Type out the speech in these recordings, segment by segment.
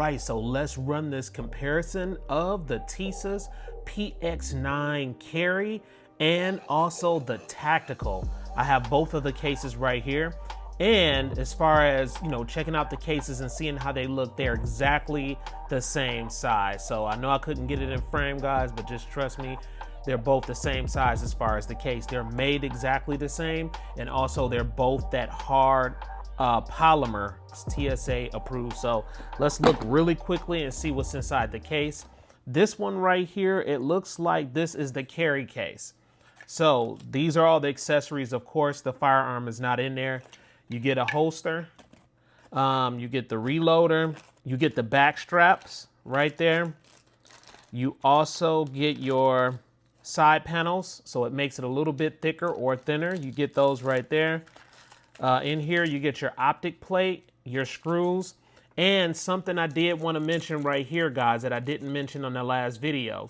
right, so let's run this comparison of the Tisas PX-9 carry and also the tactical. I have both of the cases right here. And as far as, checking out the cases and seeing how they look, they're exactly the same size. So I know I couldn't get it in frame, guys, but just trust me, they're both the same size as far as the case. They're made exactly the same. And also they're both that hard polymer, TSA approved. So let's look really quickly and see what's inside the case. This one right here, it looks like this is the carry case. So these are all the accessories. Of course, the firearm is not in there. You get a holster, you get the reloader, you get the back straps right there. You also get your side panels, so it makes it a little bit thicker or thinner. You get those right there. In here, you get your optic plate, your screws, and something I did want to mention right here, guys, that I didn't mention on the last video.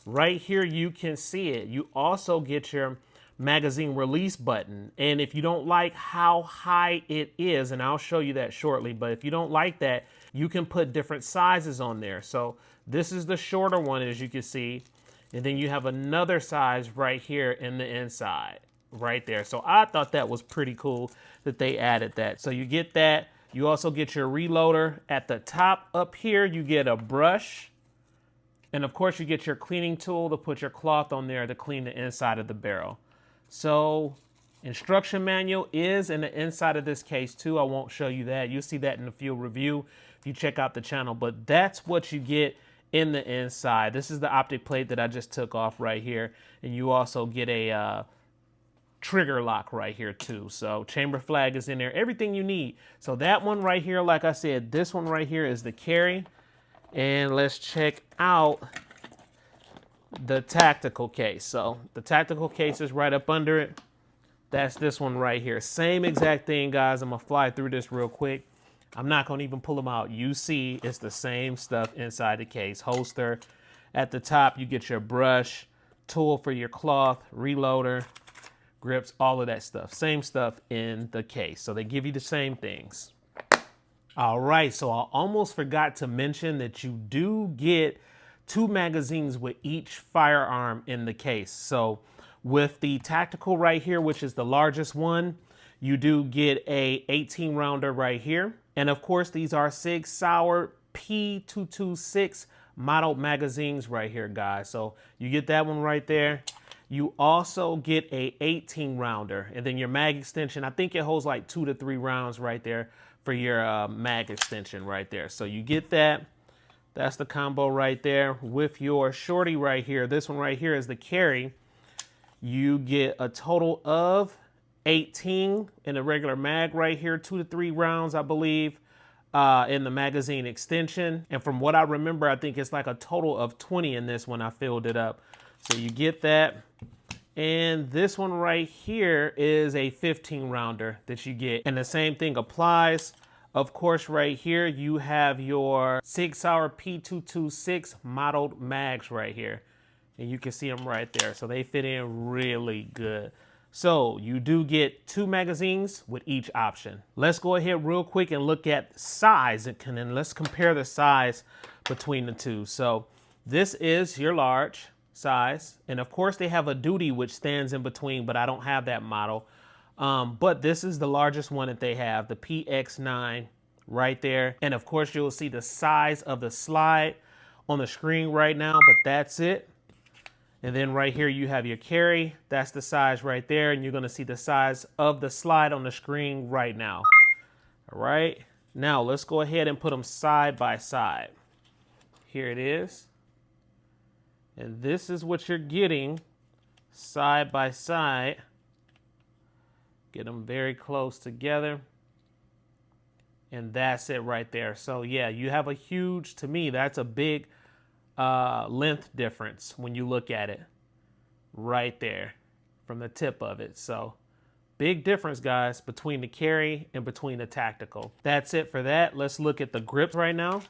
Right here, you can see it. You also get your magazine release button. And if you don't like how high it is, and I'll show you that shortly, but if you don't like that, you can put different sizes on there. So this is the shorter one, as you can see. And then you have another size right here in the inside, right there. So I thought that was pretty cool that they added that. So you get that. You also get your reloader. At the top up here, you get a brush. And of course, you get your cleaning tool to put your cloth on there to clean the inside of the barrel. So instruction manual is in the inside of this case too. I won't show you that. You'll see that in the field review if you check out the channel, but that's what you get in the inside. This is the optic plate that I just took off right here. And you also get a trigger lock right here too. So chamber flag is in there, everything you need. So that one right here, like I said, this one right here is the carry. And let's check out the tactical case. So the tactical case is right up under it. That's this one right here. Same exact thing, guys. I'm gonna fly through this real quick. I'm not gonna even pull them out. You see it's the same stuff inside the case. Holster. At the top, you get your brush, tool for your cloth, reloader, grips, all of that stuff. Same stuff in the case. So they give you the same things. All right, so I almost forgot to mention that you do get 2 magazines with each firearm in the case. So with the tactical right here, which is the largest one, you do get a 18 rounder right here. And of course, these are Sig Sauer P226 model magazines right here, guys. So you get that one right there. You also get a 18 rounder, and then your mag extension, I think it holds like 2 to 3 rounds right there for your mag extension right there. So you get that. That's the combo right there with your shorty right here. This one right here is the carry. You get a total of 18 in a regular mag right here, 2 to 3 rounds, I believe, in the magazine extension. And from what I remember, I think it's like a total of 20 in this when I filled it up. So you get that. And this one right here is a 15 rounder that you get. And the same thing applies. Of course, right here, you have your Sig Sauer P226 modeled mags right here. And you can see them right there. So they fit in really good. So you do get 2 magazines with each option. Let's go ahead real quick and look at size. And then let's compare the size between the two. So this is your large size. And of course, they have a duty which stands in between, but I don't have that model. But this is the largest one that they have, the PX-9 right there. And of course, you'll see the size of the slide on the screen right now, but that's it. And then right here, you have your carry. That's the size right there. And you're going to see the size of the slide on the screen right now. All right. Now let's go ahead and put them side by side. Here it is. And this is what you're getting side by side. Get them very close together. And that's it right there. So yeah, you have a huge, to me, that's a big length difference when you look at it right there from the tip of it. So big difference, guys, between the carry and between the tactical. That's it for that. Let's look at the grips right now.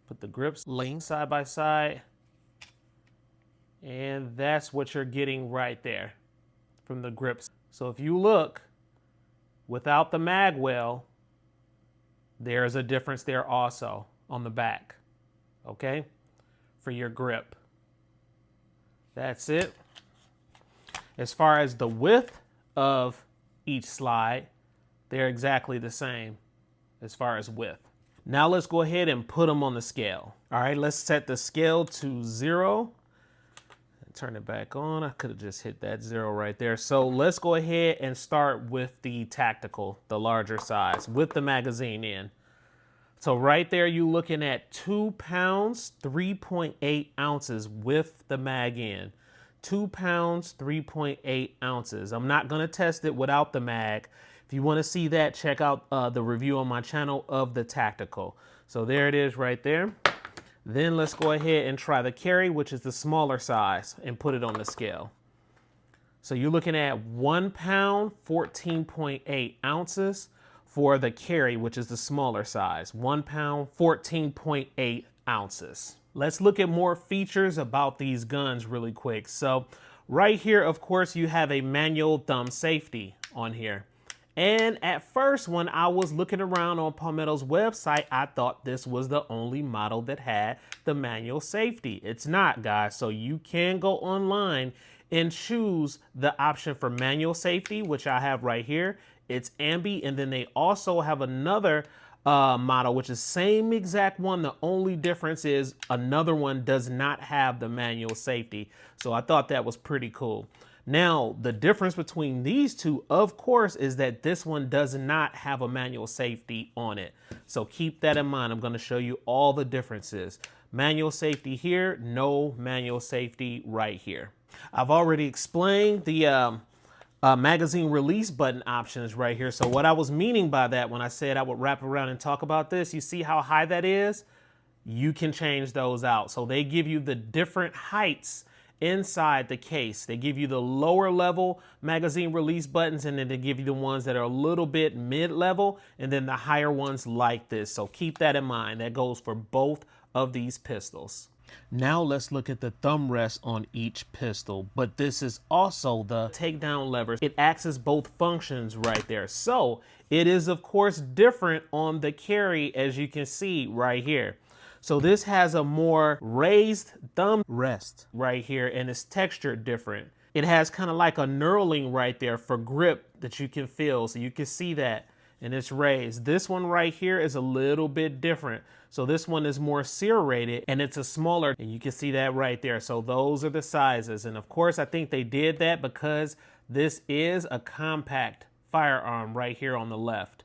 Put the grips linked side by side. And that's what you're getting right there from the grips. So if you look without the mag well, There's a difference there also on the back, okay, for your grip. That's it. As far as the width of each slide, they're exactly the same as far as width. Now let's go ahead and put them on the scale. All right, let's set the scale to 0. Turn it back on. I could have just hit that 0 right there. So let's go ahead and start with the tactical, the larger size, with the magazine in. So right there, you're looking at 2 pounds, 3.8 ounces with the mag in. 2 pounds, 3.8 ounces. I'm not going to test it without the mag. If you want to see that, check out the review on my channel of the tactical. So there it is right there. Then let's go ahead and try the carry, which is the smaller size, and put it on the scale. So you're looking at 1 pound, 14.8 ounces for the carry, which is the smaller size. 1 pound, 14.8 ounces. Let's look at more features about these guns really quick. So right here, of course, you have a manual thumb safety on here. And at first, when I was looking around on Palmetto's website, I thought this was the only model that had the manual safety. It's not, guys. So you can go online and choose the option for manual safety, which I have right here. It's ambi, and then they also have another model, which is same exact one. The only difference is another one does not have the manual safety. So I thought that was pretty cool. Now, the difference between these two, of course, is that this one does not have a manual safety on it. So keep that in mind. I'm going to show you all the differences. Manual safety here, no manual safety right here. I've already explained the magazine release button options right here. So what I was meaning by that when I said I would wrap around and talk about this, you see how high that is? You can change those out. So they give you the different heights inside the case. They give you the lower level magazine release buttons, and then they give you the ones that are a little bit mid-level, and then the higher ones like this. So keep that in mind. That goes for both of these pistols. Now let's look at the thumb rest on each pistol, but this is also the takedown lever. It acts as both functions right there. So it is of course different on the carry, as you can see right here. So this has a more raised thumb rest right here, and it's textured different. It has kind of like a knurling right there for grip that you can feel. So you can see that, and it's raised. This one right here is a little bit different. So this one is more serrated, and it's a smaller, and you can see that right there. So those are the sizes. And of course, I think they did that because this is a compact firearm right here on the left.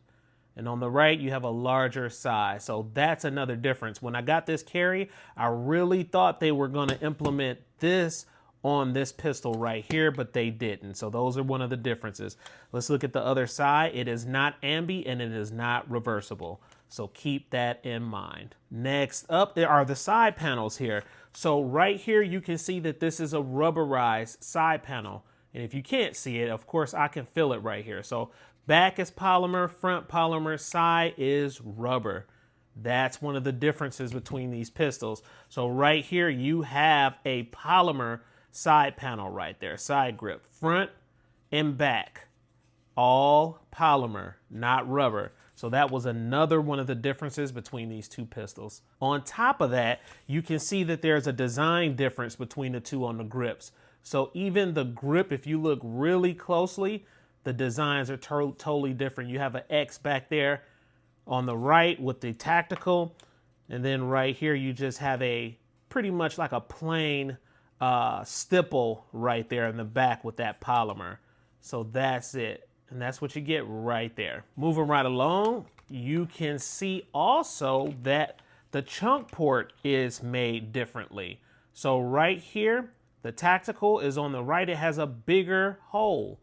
And on the right, you have a larger size. So that's another difference. When I got this carry, I really thought they were going to implement this on this pistol right here, but they didn't. So those are one of the differences. Let's look at the other side. It is not ambi, and it is not reversible. So keep that in mind. Next up, there are the side panels here. So right here, you can see that this is a rubberized side panel. And if you can't see it, of course, I can feel it right here. So back is polymer, front polymer, side is rubber. That's one of the differences between these pistols. So right here, you have a polymer side panel right there, side grip, front and back, all polymer, not rubber. So that was another one of the differences between these two pistols. On top of that, you can see that there's a design difference between the two on the grips. So even the grip, if you look really closely, the designs are totally different. You have an X back there on the right with the tactical. And then right here, you just have a pretty much like a plain stipple right there in the back with that polymer. So that's it. And that's what you get right there. Moving right along, you can see also that the chunk port is made differently. So right here, the tactical is on the right. It has a bigger hole.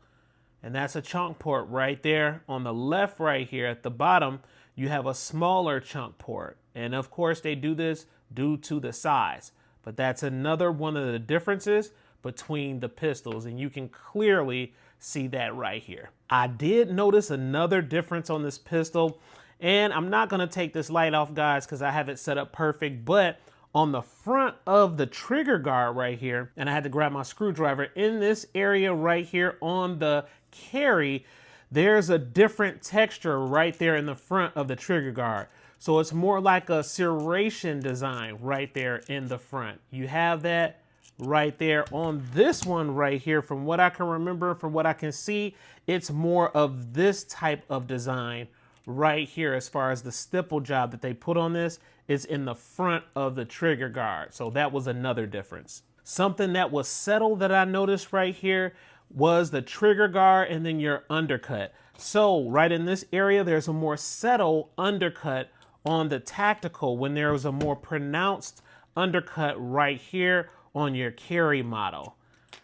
And that's a chunk port right there. On the left right here at the bottom, you have a smaller chunk port. And of course, they do this due to the size. But that's another one of the differences between the pistols. And you can clearly see that right here. I did notice another difference on this pistol. And I'm not going to take this light off, guys, because I have it set up perfect. But on the front of the trigger guard right here, and I had to grab my screwdriver in this area right here on the carry, there's a different texture right there in the front of the trigger guard. So it's more like a serration design right there in the front. You have that right there. On this one right here, from what I can remember, from what I can see, it's more of this type of design right here. As far as the stipple job that they put on this, is in the front of the trigger guard. So that was another difference. Something that was settled that I noticed right here was the trigger guard and then your undercut. So right in this area, there's a more settled undercut on the tactical, when there was a more pronounced undercut right here on your carry model.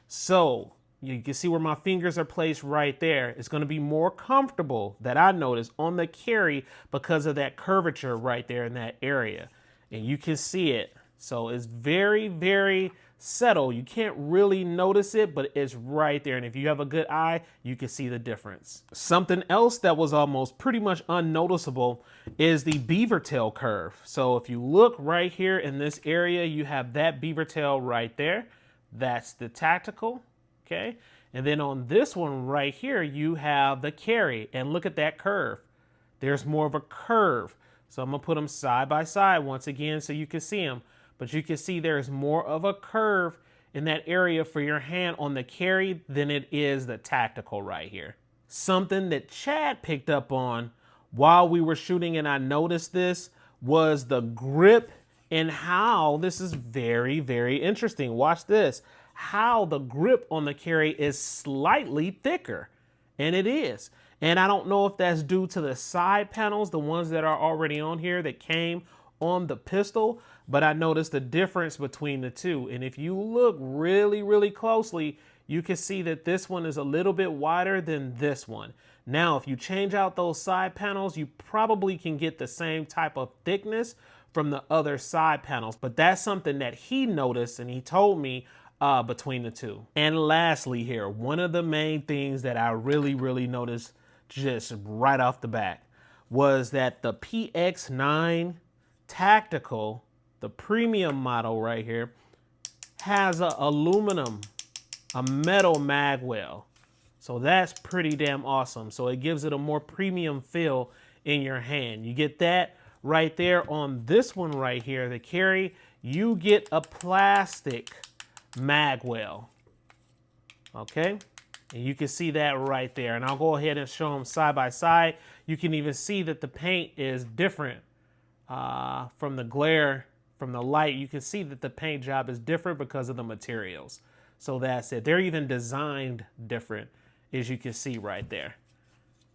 So you can see where my fingers are placed right there. It's going to be more comfortable, that I noticed, on the carry because of that curvature right there in that area. And you can see it. So it's very, very settled. You can't really notice it, but it's right there. And if you have a good eye, you can see the difference. Something else that was almost pretty much unnoticeable is the beaver tail curve. So if you look right here in this area, you have that beaver tail right there. That's the tactical. Okay, and then on this one right here, you have the carry, and look at that curve. There's more of a curve. So I'm gonna put them side by side once again so you can see them. But you can see there's more of a curve in that area for your hand on the carry than it is the tactical right here. Something that Chad picked up on while we were shooting, and I noticed this, was the grip, and how this is very, very interesting. Watch this. How the grip on the carry is slightly thicker, and it is. And I don't know if that's due to the side panels, the ones that are already on here that came on the pistol, but I noticed the difference between the two. And if you look really, really closely, you can see that this one is a little bit wider than this one. Now, if you change out those side panels, you probably can get the same type of thickness from the other side panels, but that's something that he noticed, and he told me between the two. And lastly here, one of the main things that I really, really noticed just right off the bat was that the PX-9 Tactical, the premium model right here, has a metal mag well. So that's pretty damn awesome. So it gives it a more premium feel in your hand. You get that right there. On this one right here, the carry, you get a plastic mag well. Okay, and you can see that right there. And I'll go ahead and show them side by side. You can even see that the paint is different from the glare, from the light. You can see that the paint job is different because of the materials. So that's it. They're even designed different, as you can see right there.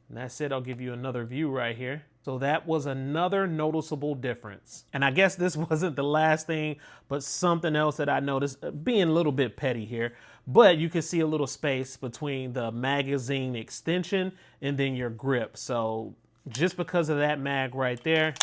And that's it. I'll give you another view right here. So that was another noticeable difference. And I guess this wasn't the last thing, but something else that I noticed, being a little bit petty here, but you can see a little space between the magazine extension and then your grip. So just because of that mag right there,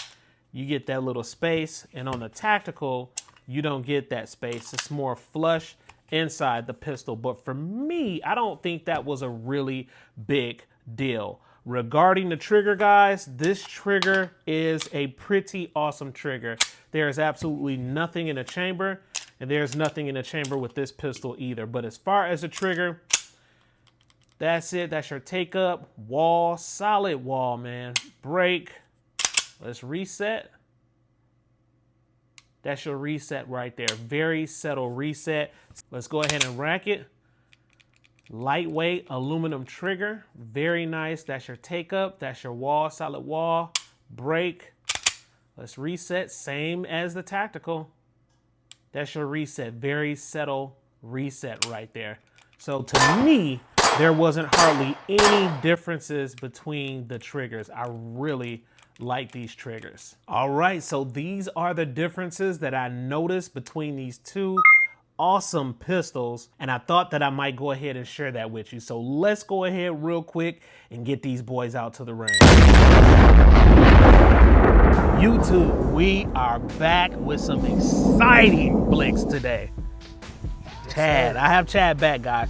you get that little space. And on the tactical, you don't get that space. It's more flush inside the pistol. But for me, I don't think that was a really big deal. Regarding the trigger, guys, this trigger is a pretty awesome trigger. There is absolutely nothing in the chamber, and there's nothing in the chamber with this pistol either. But as far as the trigger, that's it. That's your take up wall, solid wall, man. Break. Let's reset. That's your reset right there. Very settled reset. Let's go ahead and rack it. Lightweight aluminum trigger, very nice. That's your take up, that's your wall, solid wall, break. Let's reset, same as the tactical. That's your reset, very settled reset right there. So to me, there wasn't hardly any differences between the triggers. I really like these triggers. All right, so these are the differences that I noticed between these two awesome pistols, and I thought that I might go ahead and share that with you. So let's go ahead real quick and get these boys out to the range. YouTube, we are back with some exciting blicks today. Chad, I have Chad back, guys.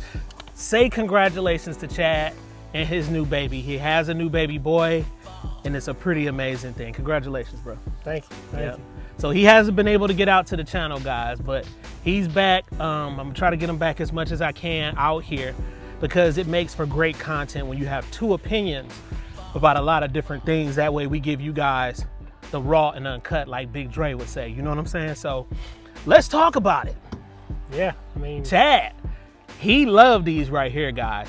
Say congratulations to Chad and his new baby. He has a new baby boy, and it's a pretty amazing thing. Congratulations, bro. Thank you. Thank you. So he hasn't been able to get out to the channel, guys, but he's back. I'm gonna try to get him back as much as I can out here. because it makes for great content when you have two opinions about a lot of different things. That way we give you guys the raw and uncut, like Big Dre would say, you know what I'm saying? So let's talk about it. Yeah, I mean, Chad, he loved these right here, guys.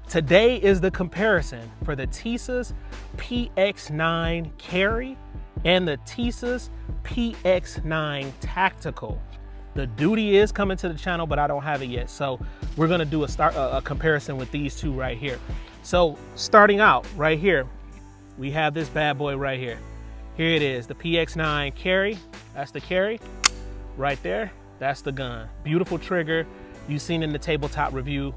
Today is the comparison for the Tisas PX-9 Carry and the Tisas PX-9 Tactical. The duty is coming to the channel, but I don't have it yet. So we're gonna do a comparison with these two right here. So starting out right here, we have this bad boy right here. Here it is, the PX-9 Carry. That's the carry right there. That's the gun. Beautiful trigger. You've seen in the tabletop review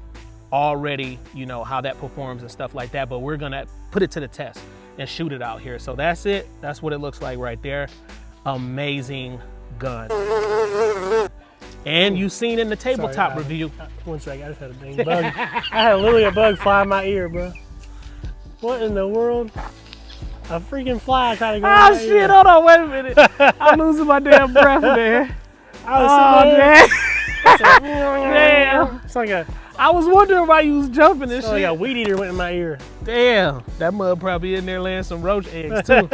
already, you know, how that performs and stuff like that, but we're gonna put it to the test and shoot it out here. So that's it. That's what it looks like right there. Amazing gun. And you've seen in the tabletop review. One second, I just had a dang bug. I had literally a bug fly in my ear, bro. What in the world? A freaking fly tried to go in my Oh shit, ear. hold on, wait a minute. I'm losing my damn breath, man. I was Damn. It's like a, I was wondering why you was jumping and it's like shit. a weed eater went in my ear. Damn, that mud probably in there laying some roach eggs too.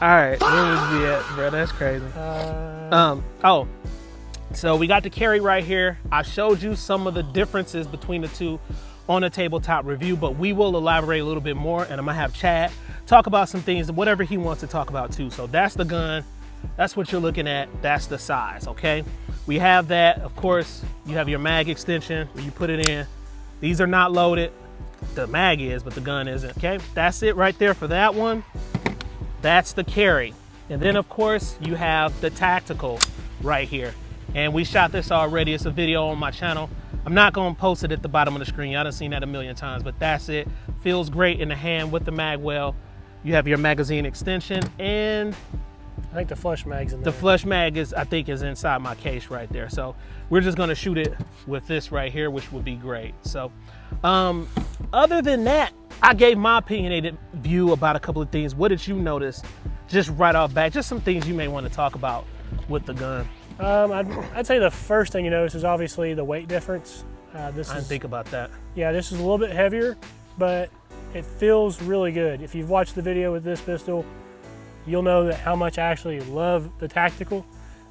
All right, where was we at, bro? That's crazy. Oh, so we got the carry right here. I showed you some of the differences between the two on a tabletop review, but we will elaborate a little bit more, and I'm gonna have Chad talk about some things, whatever he wants to talk about too. So that's the gun. That's what you're looking at. That's the size, okay? We have that. Of course, you have your mag extension where you put it in. These are not loaded. The mag is, but the gun isn't, okay? That's it right there for that one. That's the carry. And then, of course, you have the tactical right here. And we shot this already. It's a video on my channel. I'm not gonna post it at the bottom of the screen. Y'all done seen that a million times, but that's it. Feels great in the hand with the mag well. You have your magazine extension, and I think the flush mag's in there. the flush mag is, I think, is inside my case right there. So we're just gonna shoot it with this right here, which will be great. So other than that, I gave my opinionated view about a couple of things. What did you notice just right off back? Just some things you may want to talk about with the gun. I'd say the first thing you notice is obviously the weight difference. I didn't think about that. Yeah, this is a little bit heavier, but it feels really good. If you've watched the video with this pistol, you'll know that how much I actually love the tactical.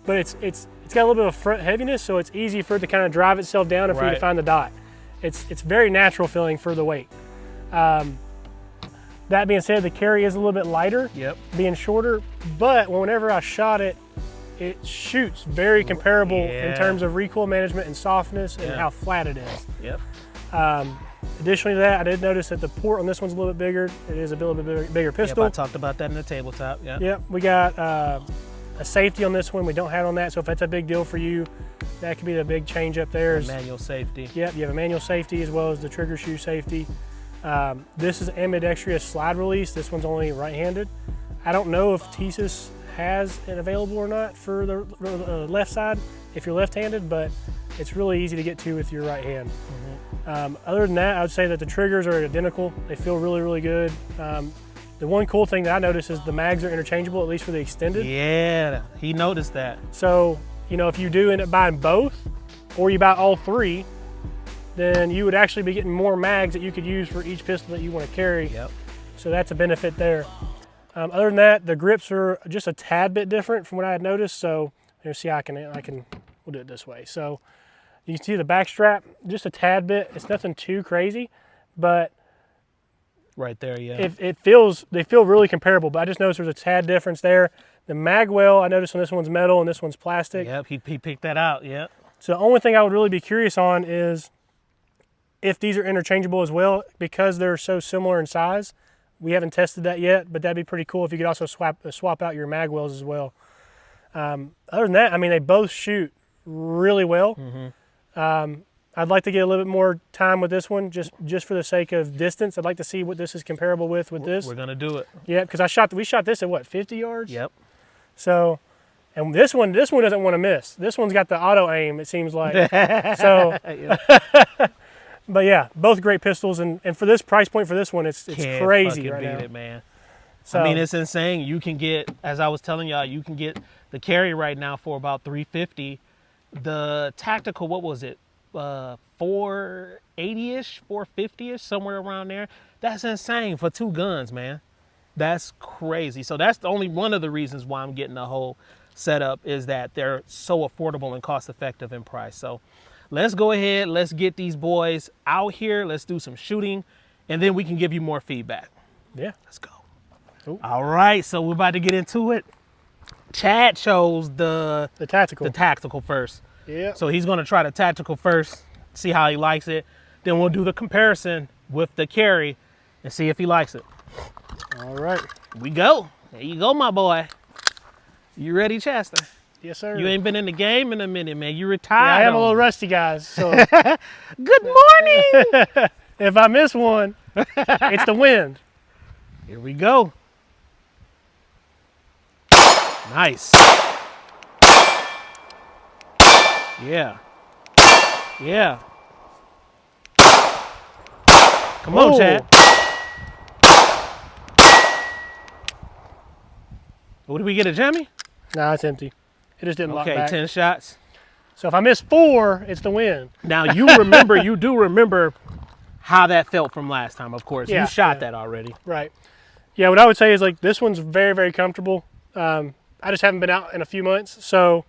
But it's got a little bit of front heaviness, so it's easy for it to kind of drive itself down and for you to find the dot. It's very natural feeling for the weight. That being said, the carry is a little bit lighter, being shorter, but whenever I shot it, it shoots very comparable in terms of recoil management and softness and how flat it is. Additionally to that, I did notice that the port on this one's a little bit bigger. It is a little bit bigger pistol. I talked about that in the tabletop. We got a safety on this one. We don't have it on that, so if that's a big deal for you, that could be the big change up there. Manual safety. Yep, you have a manual safety as well as the trigger shoe safety. This is ambidextrous slide release. This one's only right-handed. I don't know if Tisas has it available or not for the left side if you're left-handed, but it's really easy to get to with your right hand. Other than that, I would say that the triggers are identical. They feel really, really good. The one cool thing that I noticed is the mags are interchangeable, at least for the extended. Yeah, he noticed that. So, you know, if you do end up buying both, or you buy all three, then you would actually be getting more mags that you could use for each pistol that you want to carry. So that's a benefit there. Other than that, the grips are just a tad bit different from what I had noticed. So, you see, we'll do it this way. So, you can see the back strap, just a tad bit. It's nothing too crazy, but right there, they feel really comparable, but I just noticed there's a tad difference there. The mag well, I noticed on this one's metal and this one's plastic. He picked that out, So the only thing I would really be curious on is if these are interchangeable as well, because they're so similar in size. We haven't tested that yet, but that'd be pretty cool if you could also swap out your mag wells as well. Other than that, I mean, they both shoot really well. I'd like to get a little bit more time with this one, just for the sake of distance. I'd like to see what this is comparable with this. We're gonna do it. Yeah, because we shot this at what, 50 yards? So, and this one doesn't want to miss. This one's got the auto aim, it seems like. So, but yeah, both great pistols, and for this price point for this one, it's crazy right now. It, man. So, I mean, it's insane. You can get, as I was telling y'all, you can get the carry right now for about $350. The tactical, what was it? 480-ish, 450-ish, somewhere around there. That's insane for 2 guns, man. That's crazy. So that's the only one of the reasons why I'm getting the whole setup, is that they're so affordable and cost effective in price. So let's go ahead, let's get these boys out here, let's do some shooting, and then we can give you more feedback. Yeah. Let's go. Ooh. All right, so we're about to get into it. Chad chose the tactical first. Yeah. So he's gonna try the tactical first, see how he likes it. Then we'll do the comparison with the carry and see if he likes it. All right. We go. There you go, my boy. You ready, Chester? Yes, sir. You ain't been in the game in a minute, man. You retired. Yeah, I am a little rusty, guys. So good morning. if I miss one, it's the wind. Here we go. Nice. Yeah. Yeah. Come on, Chad. What did we get, a jammy? Nah, it's empty. It just didn't lock back. Okay, 10 shots. So if I miss 4, it's the win. Now you do remember how that felt from last time, of course. Yeah, you shot that already. Right. Yeah, what I would say is like this one's very, very comfortable. I just haven't been out in a few months, so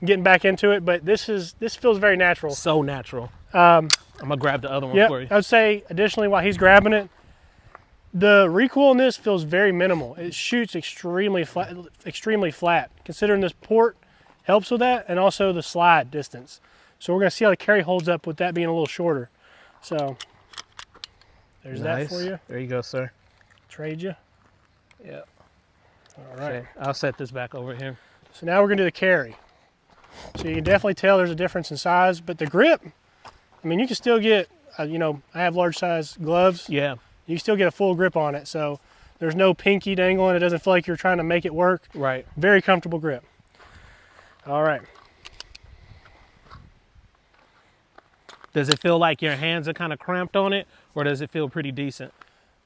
I'm getting back into it, but this feels very natural. So natural. I'm gonna grab the other one for you. I would say additionally while he's grabbing it, the recoil in this feels very minimal. It shoots extremely flat. Considering this port helps with that, and also the slide distance. So we're gonna see how the carry holds up with that being a little shorter. So there's that for you. There you go, sir. Trade you. Yeah. All right. Okay, I'll set this back over here. So now we're gonna do the carry. So you can definitely tell there's a difference in size, but the grip, I mean, you can still get, you know, I have large size gloves. Yeah. You can still get a full grip on it. So there's no pinky dangling. It doesn't feel like you're trying to make it work. Right. Very comfortable grip. All right. Does it feel like your hands are kind of cramped on it, or does it feel pretty decent?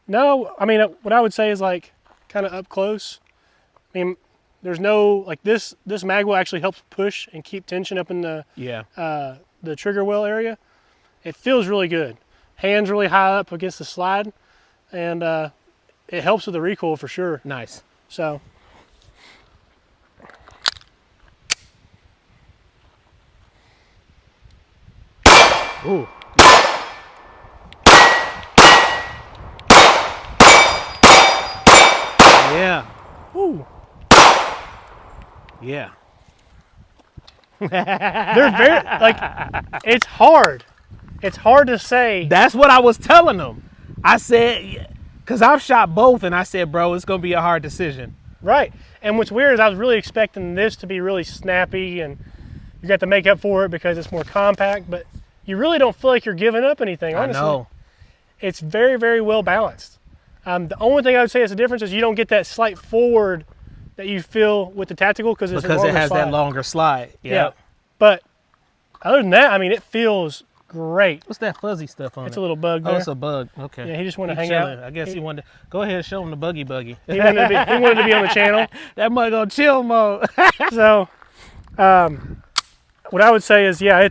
No, I mean, what I would say is like kind of up close. I mean, there's no, like this magwell actually helps push and keep tension up in the trigger well area. It feels really good. Hands really high up against the slide, and it helps with the recoil for sure. Nice. So. Ooh. Yeah. Ooh. Yeah. They're very, like, it's hard. It's hard to say. That's what I was telling them. I said, because I've shot both, and I said, bro, it's going to be a hard decision. Right. And what's weird is I was really expecting this to be really snappy, and you got to make up for it because it's more compact, but you really don't feel like you're giving up anything, honestly. I know. It's very, very well balanced. The only thing I would say is the difference is you don't get that slight forward that you feel with the tactical because it has that longer slide. Yep. Yeah. But other than that, I mean, it feels great. What's that fuzzy stuff on it? It's a little bug there. Oh, it's a bug. Okay. Yeah, he just wanted to hang out. I guess he wanted to go ahead and show him the buggy. He wanted to be on the channel. That mug on chill mode. So, what I would say is, yeah,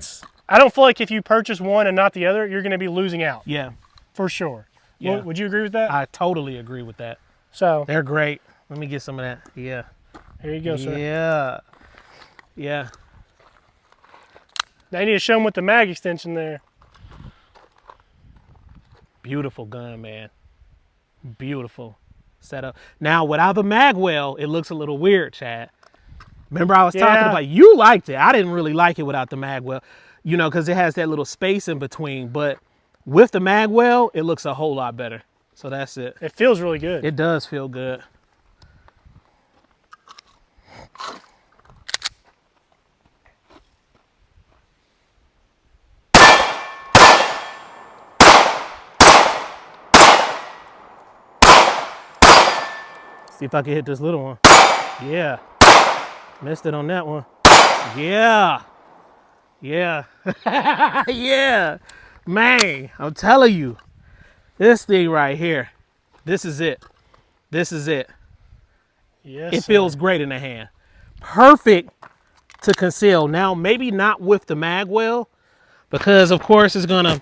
I don't feel like if you purchase one and not the other, you're going to be losing out. Yeah. For sure. Yeah. Would you agree with that? I totally agree with that. So they're great. Let me get some of that. Yeah. Here you go, sir. Yeah. Yeah. Now you need to show them with the mag extension there. Beautiful gun, man. Beautiful setup. Now, without the mag well, it looks a little weird, Chad. Remember I was talking about, you liked it. I didn't really like it without the mag well, you know, because it has that little space in between. But with the mag well, it looks a whole lot better. So that's it. It feels really good. It does feel good. See if I can hit this little one. Yeah. Missed it on that one. Yeah. Yeah. Yeah. Man, I'm telling you. This thing right here. This is it. This is it. Yes. It feels great in the hand. Perfect to conceal. Now, maybe not with the mag well, because of course it's gonna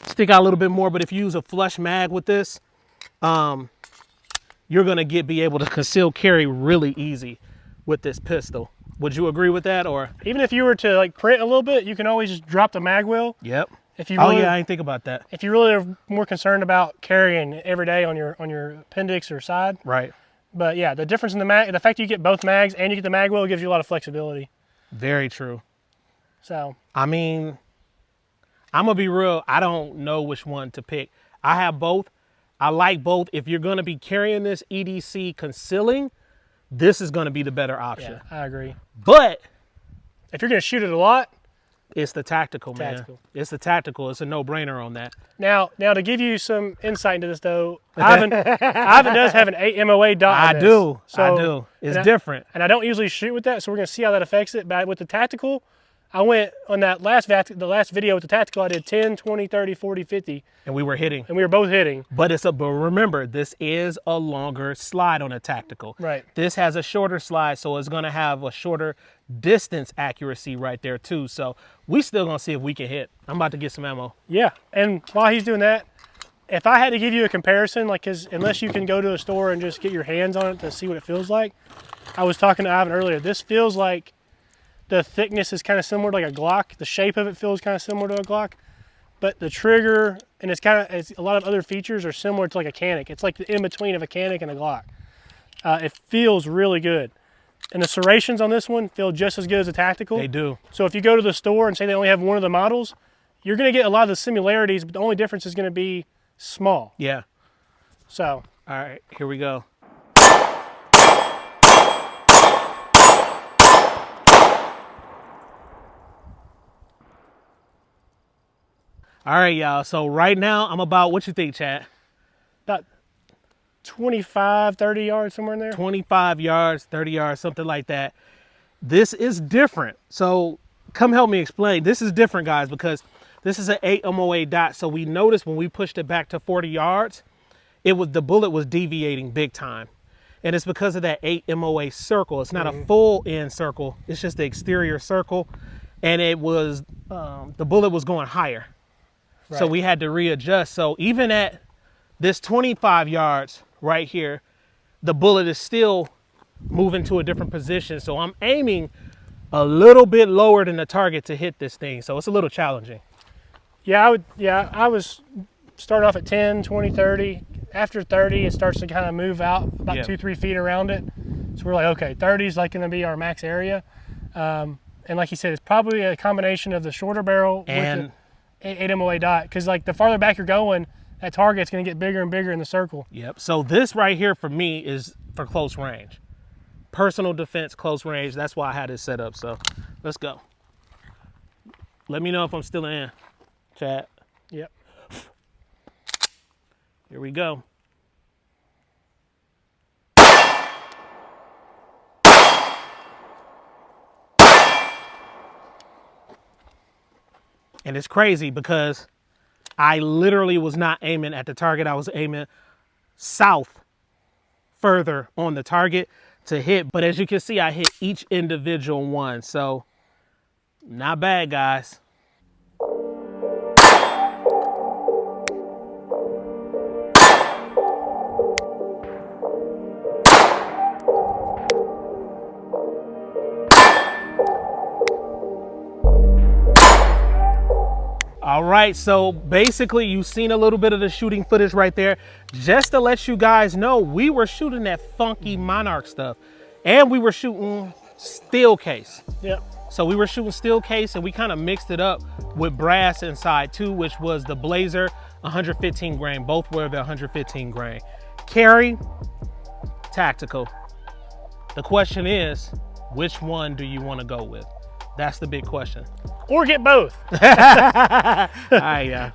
stick out a little bit more, but if you use a flush mag with this, you're gonna be able to conceal carry really easy with this pistol. Would you agree with that? Or even if you were to like print a little bit, you can always just drop the mag wheel. Yep. If you really, oh yeah, I didn't think about that. If you really are more concerned about carrying every day on your appendix or side. Right. But yeah, the difference in the mag, the fact you get both mags and you get the mag wheel gives you a lot of flexibility. Very true. So I mean, I'm gonna be real. I don't know which one to pick. I have both. I like both. If you're gonna be carrying this EDC concealing, this is gonna be the better option. yeah, I agree. But if you're gonna shoot it a lot, it's the tactical, man. It's the tactical. It's a no-brainer on that. Now to give you some insight into this though, Ivan does have an 8 MOA dot. I do. It's different. And I don't usually shoot with that, so we're gonna see how that affects it. But with the tactical, I went on that last video with the tactical, I did 10, 20, 30, 40, 50. And we were hitting. And we were both hitting. But remember, this is a longer slide on a tactical. Right. This has a shorter slide, so it's gonna have a shorter distance accuracy right there too. So we still gonna see if we can hit. I'm about to get some ammo. Yeah, and while he's doing that, if I had to give you a comparison, like, cause unless you can go to a store and just get your hands on it to see what it feels like, I was talking to Ivan earlier, this feels like the thickness is kind of similar to like a Glock. The shape of it feels kind of similar to a Glock, but the trigger and it's a lot of other features are similar to like a Canic. It's like the in between of a Canic and a Glock. It feels really good. And the serrations on this one feel just as good as a tactical. They do. So if you go to the store and say they only have one of the models, you're going to get a lot of the similarities, but the only difference is going to be small. Yeah. So. All right, here we go. All right, y'all. So right now I'm about, what you think, Chad? About 25, 30 yards, somewhere in there. 25 yards, 30 yards, something like that. This is different. So come help me explain. This is different, guys, because this is an 8 MOA dot. So we noticed when we pushed it back to 40 yards, the bullet was deviating big time. And it's because of that 8 MOA circle. It's not a full end circle. It's just the exterior circle. And it was, the bullet was going higher. Right. So we had to readjust. So even at this 25 yards right here, the bullet is still moving to a different position. So I'm aiming a little bit lower than the target to hit this thing. So it's a little challenging. Yeah, I was start off at 10, 20, 30. After 30, it starts to kind of move out about 2-3 feet around it. So we're like, okay, 30 is like going to be our max area. And like you said, it's probably a combination of the shorter barrel and with the 8 MOA dot. Because like the farther back you're going, that target's going to get bigger and bigger in the circle. Yep. So this right here for me is for close range. Personal defense, close range. That's why I had it set up. So let's go. Let me know if I'm still in, Chad. Yep. Here we go. And it's crazy because I literally was not aiming at the target. I was aiming south further on the target to hit. But as you can see, I hit each individual one. So not bad, guys. All right, so basically you've seen a little bit of the shooting footage right there. Just to let you guys know, we were shooting that funky Monarch stuff and we were shooting steel case. Yep. So we were shooting steel case and we kind of mixed it up with brass inside too, which was the Blazer 115 grain. Both were the 115 grain. Carry, tactical. The question is, which one do you want to go with? That's the big question. Or get both. All right, yeah.